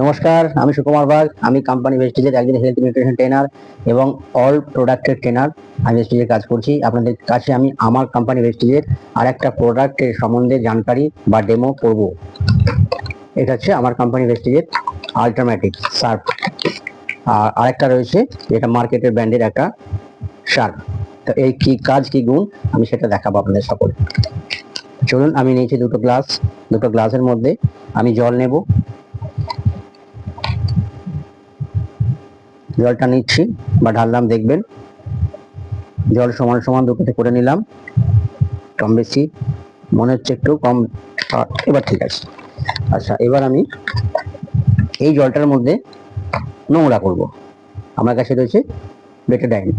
নমস্কার, আমি সুকুমার বাগ। আমি কোম্পানি ভেস্টিজের একজন হেলথ নিউট্রিশন ট্রেনার এবং অল প্রোডাক্টের ট্রেনার। আমি ভেস্টিজে কাজ করছি। আপনাদের কাছে আমি আমার কোম্পানি ভেস্টিজের আর একটা প্রোডাক্টের সম্বন্ধে জানকারি বা ডেমো করব। এটা হচ্ছে আমার কোম্পানি ভেস্টিজের আল্টারমেটিক সার্ফ। আর আরেকটা রয়েছে যেটা মার্কেটের ব্র্যান্ডের একটা সার্ফ। তো এই কি কাজ কি গুণ আমি সেটা দেখাবো আপনাদের সকলে। চলুন, আমি নিয়েছি দুটো গ্লাসের মধ্যে আমি জল নেব। জলটা নিচ্ছি বা ঢাললাম, দেখবেন জল সমান সমান দুটোতে করে নিলাম। কম বেশি মনে হচ্ছে একটু কম, এবার ঠিক আছে। আচ্ছা, এবার আমি এই জলটার মধ্যে নোংরা করব। আমার কাছে রয়েছে বেটাডাইন।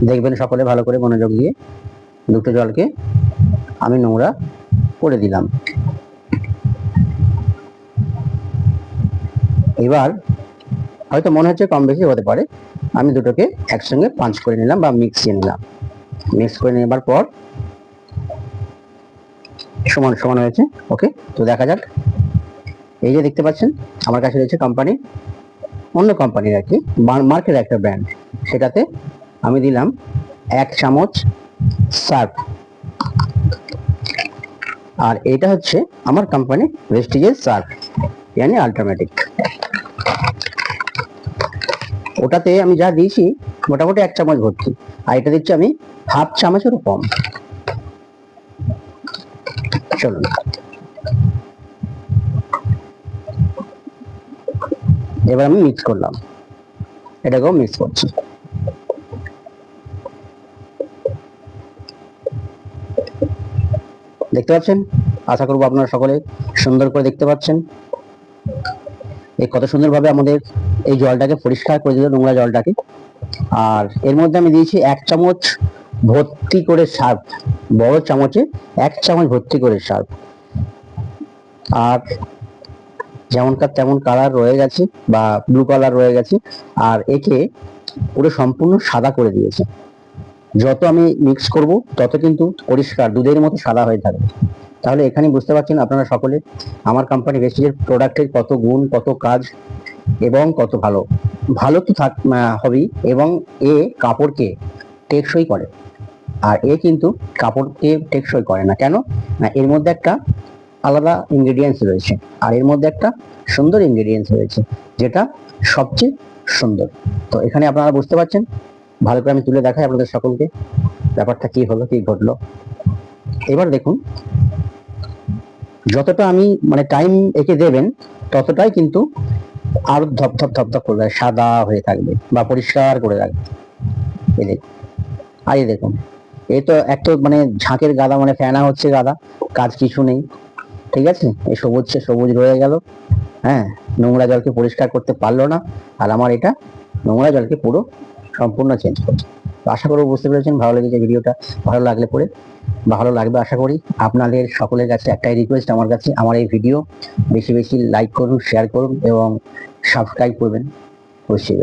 দেখবেন সকলে ভালো করে মনোযোগ দিয়ে দুটো জলকে আমি নোংরা করে দিলাম। এবার হয়তো মনে হচ্ছে কম বেশি হতে পারে, আমি দুটোকে একসঙ্গে পাঞ্চ করে নিলাম বা মিক্সিয়ে নিলাম। মিক্স করে নেবার পর সমান সমান হয়েছে। ওকে, তো দেখা যাক। এই যে দেখতে পাচ্ছেন আমার কাছে রয়েছে কোম্পানি, অন্য কোম্পানির আর কি, মার্কেটের একটা ব্র্যান্ড। সেটাতে আমি দিলাম 1 চামচ সার্ফ। আর এটা হচ্ছে আমার কোম্পানি ভেস্টিজের সার্ফ, yani আল্টারমেটিক। ওটাতে আমি যা দিয়েছি মোটামুটি 1 চামচ ভর্তি, আর এটা দিচ্ছি আমি হাফ চামচেরও কম। চলুন, এবার আমি মিক্স করলাম, এটাকেও মিক্স করছি। দেখতে পাচ্ছেন? আশা করবো আপনারা সকলে সুন্দর করে দেখতে পাচ্ছেন এই কত সুন্দরভাবে আমাদের এই জলটাকে পরিষ্কার করে দিল, নোংরা জলটাকে। আর এর মধ্যে আমি দিয়েছি 1 চামচ ভর্তি করে সার্ফ, বড় চামচে 1 চামচ ভর্তি করে সার্ফ। আর যেমনকার তেমন কালার রয়ে গেছে বা ব্লু কালার রয়ে গেছে, আর একে পুরো সম্পূর্ণ সাদা করে দিয়েছে। যত আমি মিক্স করব তত কিন্তু পরিষ্কার দুধের মতো সাদা হয়ে থাকবে। তাহলে এখানে বুঝতে পারছেন আপনারা সকলে আমার কোম্পানি ভেস্টিজের প্রোডাক্টের কত গুণ, কত কাজ এবং কত ভালো। ভালো তো হবেই, এবং এ কাপড়কে টেকসই করে। আর এ কিন্তু কাপড়কে টেকসই করে না। কেন না? এর মধ্যে একটা আলাদা ইনগ্রেডিয়েন্টস রয়েছে, আর এর মধ্যে একটা সুন্দর ইনগ্রেডিয়েন্টস রয়েছে, যেটা সবচেয়ে সুন্দর। তো এখানে আপনারা বুঝতে পারছেন। ভালো করে আমি তুলে দেখাই আপনাদের সকলকে ব্যাপারটা কি হলো, কি ঘটলো। এবার দেখুন, যতটা আমি টাইম একে দেবেন ততটাই কিন্তু আরো ধপধপ ধপধপ করবে, সাদা হয়ে থাকবে বা পরিষ্কার করে রাখবে। এই দেখুন, আর এই দেখুন, এই তো একটা ঝাঁকের গাদা, ফেনা হচ্ছে গাদা, কাজ কিছু নেই। ঠিক আছে, এই সবুজ রয়ে গেল। হ্যাঁ, নোংরা জলকে পরিষ্কার করতে পারলো না, আর আমার এটা নোংরা জলকে পুরো সম্পূর্ণ চেঞ্জ করছে। তো আশা করবো বুঝতে পেরেছেন, ভালো লেগেছে ভিডিওটা। ভালো লাগবে আশা করি। আপনাদের সকলের কাছে একটাই রিকোয়েস্ট, আমার কাছে আমার এই ভিডিও বেশি বেশি লাইক করুন, শেয়ার করুন এবং সাবস্ক্রাইব করবেন, অবশ্যই।